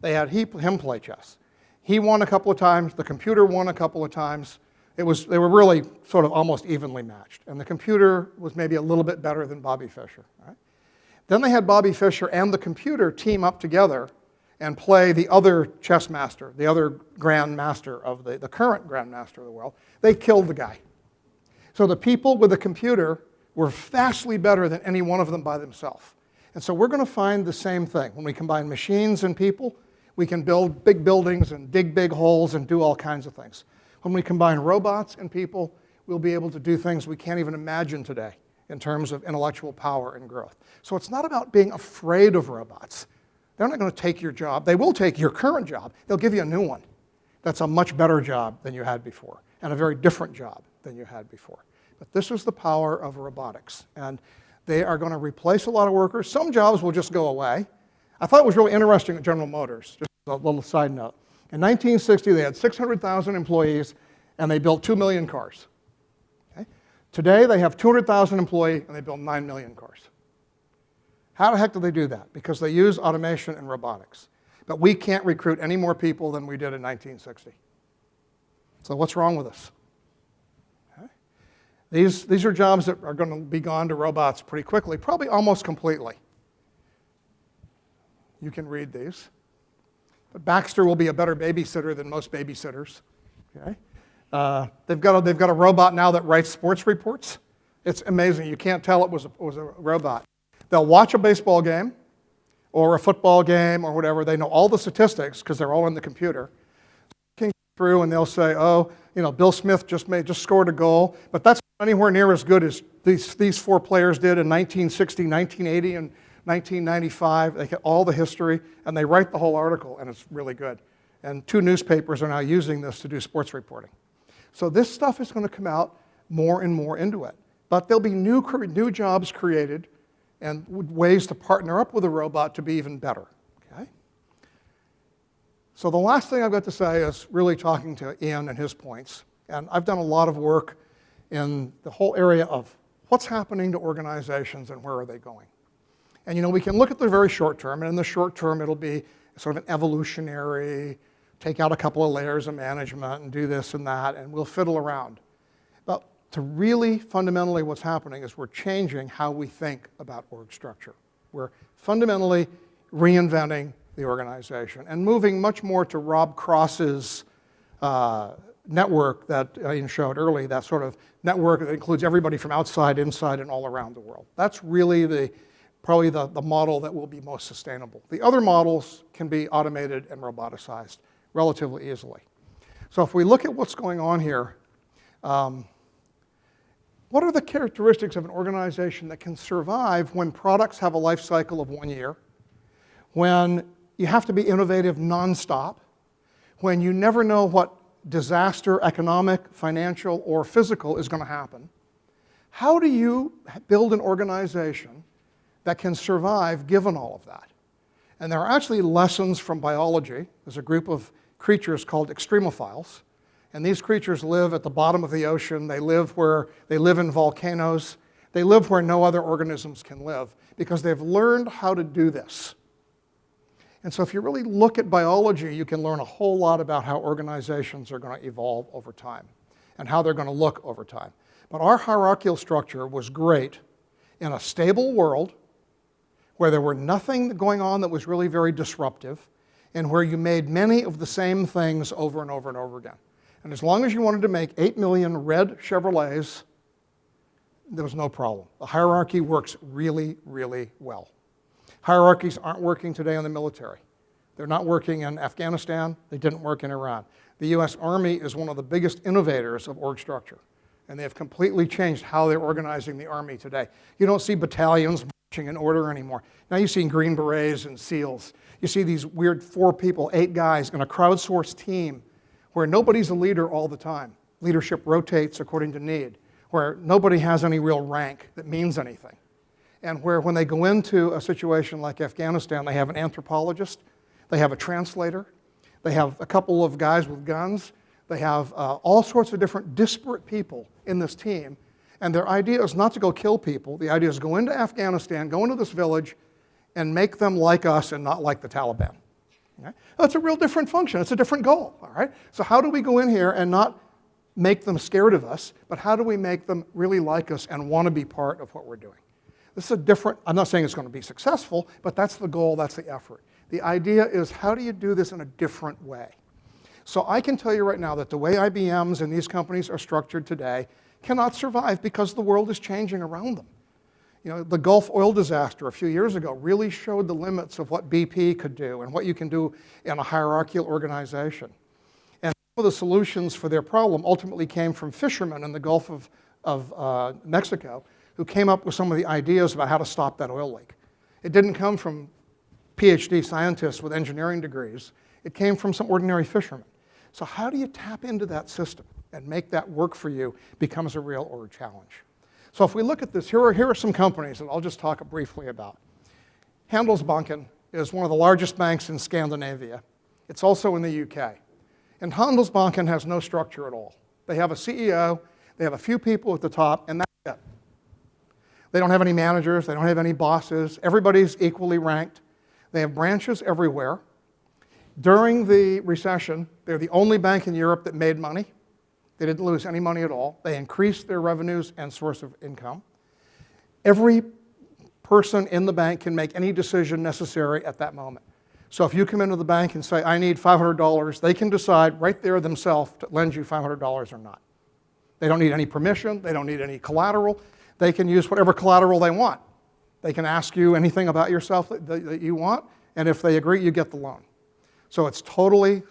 Speaker 1: They had him play chess. He won a couple of times. The computer won a couple of times. They were really sort of almost evenly matched. And the computer was maybe a little bit better than Bobby Fischer. Right? Then they had Bobby Fischer and the computer team up together and play the other chess master, the other grand master of the current grand master of the world. They killed the guy. So the people with the computer were vastly better than any one of them by themselves. And so we're going to find the same thing. When we combine machines and people, we can build big buildings and dig big holes and do all kinds of things. When we combine robots and people, we'll be able to do things we can't even imagine today in terms of intellectual power and growth. So it's not about being afraid of robots. They're not going to take your job. They will take your current job. They'll give you a new one that's a much better job than you had before and a very different job than you had before. But this is the power of robotics. And they are going to replace a lot of workers. Some jobs will just go away. I thought it was really interesting at General Motors, just a little side note. In 1960, they had 600,000 employees, and they built 2 million cars. Okay? Today, they have 200,000 employees, and they build 9 million cars. How the heck do they do that? Because they use automation and robotics. But we can't recruit any more people than we did in 1960. So what's wrong with us? Okay? These are jobs that are going to be gone to robots pretty quickly, probably almost completely. You can read these. But Baxter will be a better babysitter than most babysitters. Okay? They've got a robot now that writes sports reports. It's amazing. You can't tell it was a robot. They'll watch a baseball game or a football game or whatever. They know all the statistics because they're all in the computer. They can go through and they'll say, oh, Bill Smith just scored a goal, but that's not anywhere near as good as these four players did in 1960, 1980, and 1995. They get all the history, and they write the whole article, and it's really good. And 2 newspapers are now using this to do sports reporting. So this stuff is going to come out more and more into it. But there'll be new jobs created and ways to partner up with a robot to be even better. Okay? So the last thing I've got to say is really talking to Ian and his points. And I've done a lot of work in the whole area of what's happening to organizations and where are they going. And we can look at the very short term, and in the short term it'll be sort of an evolutionary, take out a couple of layers of management and do this and that, and we'll fiddle around. But to really fundamentally what's happening is we're changing how we think about org structure. We're fundamentally reinventing the organization and moving much more to Rob Cross's network that Ian showed earlier, that sort of network that includes everybody from outside, inside, and all around the world. That's really probably the model that will be most sustainable. The other models can be automated and roboticized relatively easily. So if we look at what's going on here, what are the characteristics of an organization that can survive when products have a life cycle of 1 year, when you have to be innovative nonstop, when you never know what disaster, economic, financial, or physical is going to happen? How do you build an organization that can survive given all of that? And there are actually lessons from biology. There's a group of creatures called extremophiles, and these creatures live at the bottom of the ocean. They live in volcanoes. They live where no other organisms can live because they've learned how to do this. And so if you really look at biology, you can learn a whole lot about how organizations are going to evolve over time and how they're going to look over time. But our hierarchical structure was great in a stable world where there were nothing going on that was really very disruptive, and where you made many of the same things over and over and over again. And as long as you wanted to make 8 million red Chevrolets, there was no problem. The hierarchy works really, really well. Hierarchies aren't working today in the military. They're not working in Afghanistan. They didn't work in Iran. The US Army is one of the biggest innovators of org structure, and they have completely changed how they're organizing the Army today. You don't see battalions marching in order anymore. Now you see Green Berets and SEALs. You see these weird 4 people, 8 guys in a crowdsourced team where nobody's a leader all the time. Leadership rotates according to need, where nobody has any real rank that means anything. And where when they go into a situation like Afghanistan, they have an anthropologist, they have a translator, They have a couple of guys with guns. They have all sorts of different disparate people in this team. And their idea is not to go kill people. The idea is go into Afghanistan, go into this village, and make them like us and not like the Taliban. Okay? That's a real different function. It's a different goal. All right? So how do we go in here and not make them scared of us, but how do we make them really like us and want to be part of what we're doing? This is a different, I'm not saying it's going to be successful, but that's the goal, that's the effort. The idea is how do you do this in a different way? So I can tell you right now that the way IBMs and these companies are structured today cannot survive because the world is changing around them. You know, the Gulf oil disaster a few years ago really showed the limits of what BP could do and what you can do in a hierarchical organization. And some of the solutions for their problem ultimately came from fishermen in the Gulf of Mexico who came up with some of the ideas about how to stop that oil leak. It didn't come from PhD scientists with engineering degrees. It came from some ordinary fishermen. So how do you tap into that system and make that work for you becomes a real org challenge. So if we look at this, here are some companies that I'll just talk briefly about. Handelsbanken is one of the largest banks in Scandinavia. It's also in the UK. And Handelsbanken has no structure at all. They have a CEO, they have a few people at the top, and that's it. They don't have any managers, they don't have any bosses. Everybody's equally ranked. They have branches everywhere. During the recession, they're the only bank in Europe that made money. They didn't lose any money at all. They increased their revenues and source of income. Every person in the bank can make any decision necessary at that moment. So if you come into the bank and say, I need $500, they can decide right there themselves to lend you $500 or not. They don't need any permission. They don't need any collateral. They can use whatever collateral they want. They can ask you anything about yourself that you want, and if they agree, you get the loan. So it's totally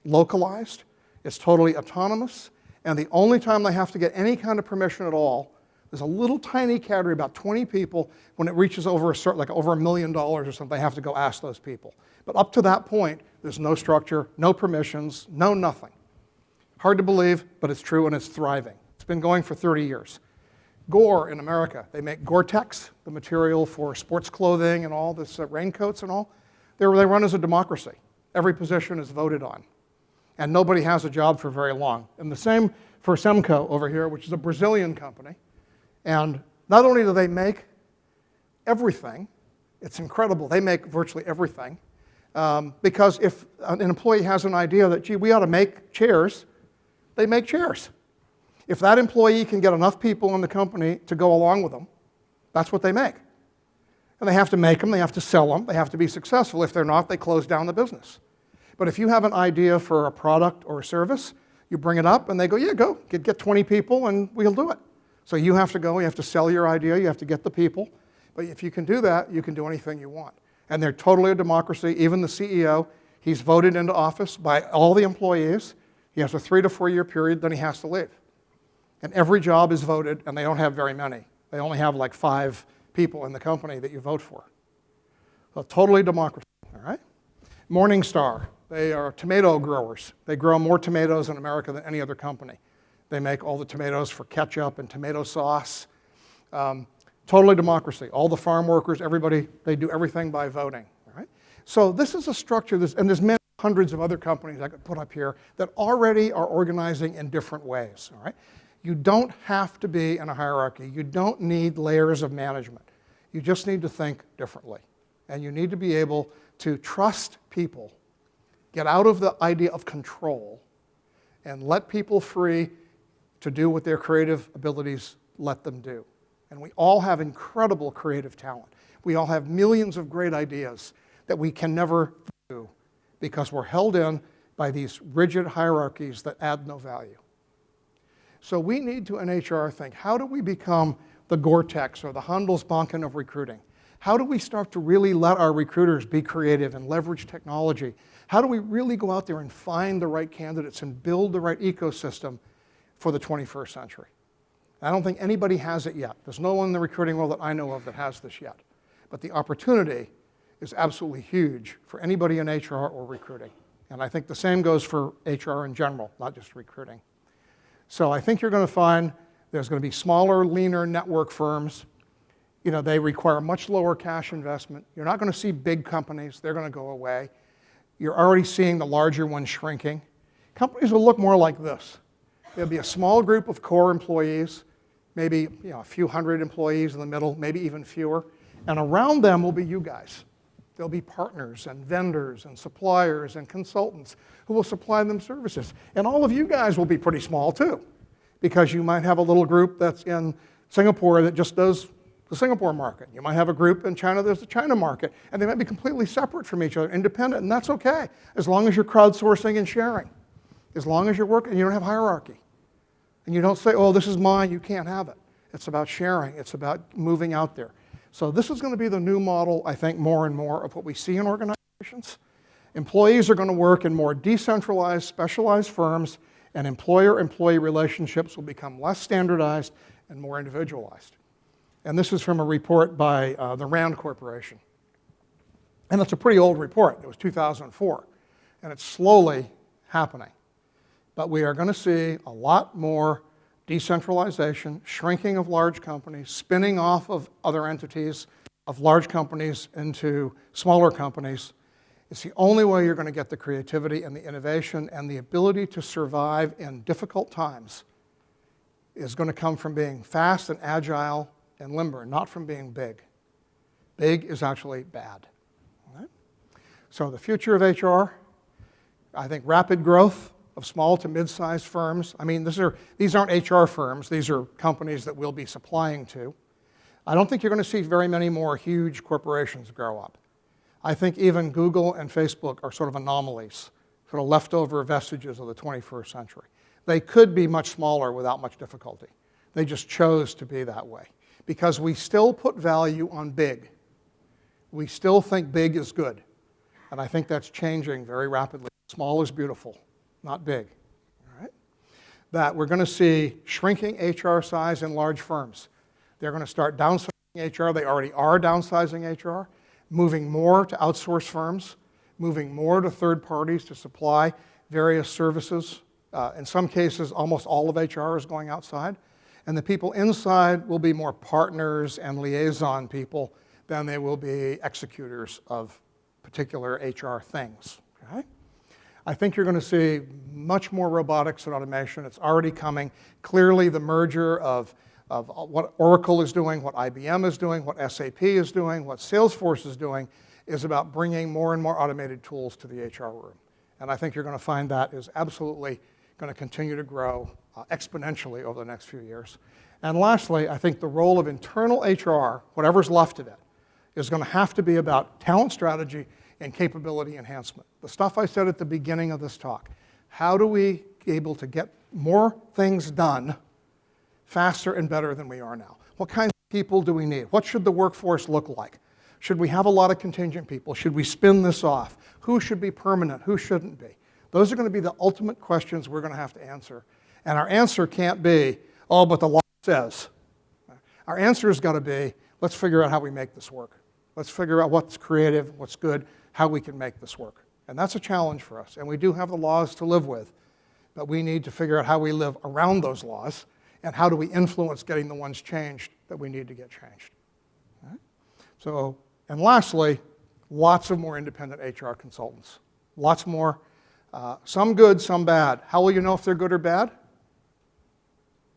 Speaker 1: localized. It's totally autonomous. And the only time they have to get any kind of permission at all, there's a little tiny category, about 20 people, when it reaches over a certain, like over $1 million or something, they have to go ask those people. But up to that point, there's no structure, no permissions, no nothing. Hard to believe, but it's true and it's thriving. It's been going for 30 years. Gore in America, they make Gore-Tex, the material for sports clothing and all this, raincoats and all. They run as a democracy. Every position is voted on. And nobody has a job for very long. And the same for Semco over here, which is a Brazilian company. And not only do they make everything, it's incredible, they make virtually everything, because if an employee has an idea that, gee, we ought to make chairs, they make chairs. If that employee can get enough people in the company to go along with them, that's what they make. And they have to make them, they have to sell them, they have to be successful. If they're not, they close down the business. But if you have an idea for a product or a service, you bring it up and they go, yeah, go, get 20 people and we'll do it. So you have to go, you have to sell your idea, you have to get the people. But if you can do that, you can do anything you want. And they're totally a democracy. Even the CEO, he's voted into office by all the employees. He has a 3 to 4 year period, then he has to leave. And every job is voted, and they don't have very many. They only have like 5 people in the company that you vote for. So totally democracy, all right? Morningstar, they are tomato growers. They grow more tomatoes in America than any other company. They make all the tomatoes for ketchup and tomato sauce. Totally democracy. All the farm workers, everybody, they do everything by voting, all right? So this is a structure, and there's many hundreds of other companies I could put up here that already are organizing in different ways, all right? You don't have to be in a hierarchy. You don't need layers of management. You just need to think differently. And you need to be able to trust people, get out of the idea of control, and let people free to do what their creative abilities let them do. And we all have incredible creative talent. We all have millions of great ideas that we can never do because we're held in by these rigid hierarchies that add no value. So we need to, in HR, think, how do we become the Gore-Tex or the Handelsbanken of recruiting? How do we start to really let our recruiters be creative and leverage technology? How do we really go out there and find the right candidates and build the right ecosystem for the 21st century? I don't think anybody has it yet. There's no one in the recruiting world that I know of that has this yet. But the opportunity is absolutely huge for anybody in HR or recruiting. And I think the same goes for HR in general, not just recruiting. So I think you're going to find there's going to be smaller, leaner network firms. You know, they require much lower cash investment. You're not going to see big companies. They're going to go away. You're already seeing the larger ones shrinking. Companies will look more like this. There'll be a small group of core employees, maybe a few hundred employees in the middle, maybe even fewer. And around them will be you guys. There'll be partners and vendors and suppliers and consultants who will supply them services. And all of you guys will be pretty small too, because you might have a little group that's in Singapore that just does the Singapore market. You might have a group in China that's the China market, and they might be completely separate from each other, independent, and that's okay, as long as you're crowdsourcing and sharing, as long as you're working and you don't have hierarchy. And you don't say, oh, this is mine, you can't have it. It's about sharing, it's about moving out there. So this is going to be the new model, I think, more and more of what we see in organizations. Employees are going to work in more decentralized, specialized firms, and employer-employee relationships will become less standardized and more individualized. And this is from a report by the Rand Corporation. And it's a pretty old report. It was 2004. And it's slowly happening. But we are going to see a lot more decentralization, shrinking of large companies, spinning off of other entities of large companies into smaller companies. It's the only way you're going to get the creativity and the innovation and the ability to survive in difficult times is going to come from being fast and agile and limber, not from being big. Big is actually bad. All right? So the future of HR, I think rapid growth of small to mid-sized firms. I mean, these aren't HR firms. These are companies that we'll be supplying to. I don't think you're going to see very many more huge corporations grow up. I think even Google and Facebook are sort of anomalies, sort of leftover vestiges of the 21st century. They could be much smaller without much difficulty. They just chose to be that way because we still put value on big. We still think big is good. And I think that's changing very rapidly. Small is beautiful, not big. All right? That we're going to see shrinking HR size in large firms. They're going to start downsizing HR. They already are downsizing HR, moving more to outsource firms, moving more to third parties to supply various services. In some cases, almost all of HR is going outside. And the people inside will be more partners and liaison people than they will be executors of particular HR things. Okay? I think you're going to see much more robotics and automation. It's already coming. Clearly, the merger of what Oracle is doing, what IBM is doing, what SAP is doing, what Salesforce is doing is about bringing more and more automated tools to the HR room. And I think you're going to find that is absolutely going to continue to grow exponentially over the next few years. And lastly, I think the role of internal HR, whatever's left of it, is going to have to be about talent strategy and capability enhancement. The stuff I said at the beginning of this talk. How do we be able to get more things done faster and better than we are now? What kinds of people do we need? What should the workforce look like? Should we have a lot of contingent people? Should we spin this off? Who should be permanent? Who shouldn't be? Those are going to be the ultimate questions we're going to have to answer. And our answer can't be, oh, but the law says. Our answer has got to be, let's figure out how we make this work. Let's figure out what's creative, what's good, how we can make this work. And that's a challenge for us. And we do have the laws to live with, but we need to figure out how we live around those laws and how do we influence getting the ones changed that we need to get changed. All right? So, and lastly, lots of more independent HR consultants. Lots more. Some good, some bad. How will you know if they're good or bad?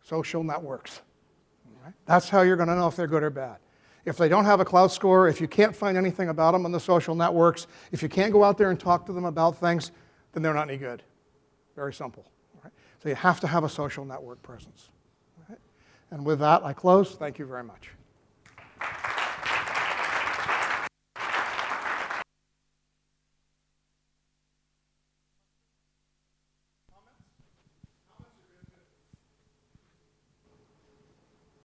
Speaker 1: Social networks. All right? That's how you're going to know if they're good or bad. If they don't have a cloud score, if you can't find anything about them on the social networks, if you can't go out there and talk to them about things, then they're not any good. Very simple. All right? So you have to have a social network presence. All right? And with that, I close. Thank you very much.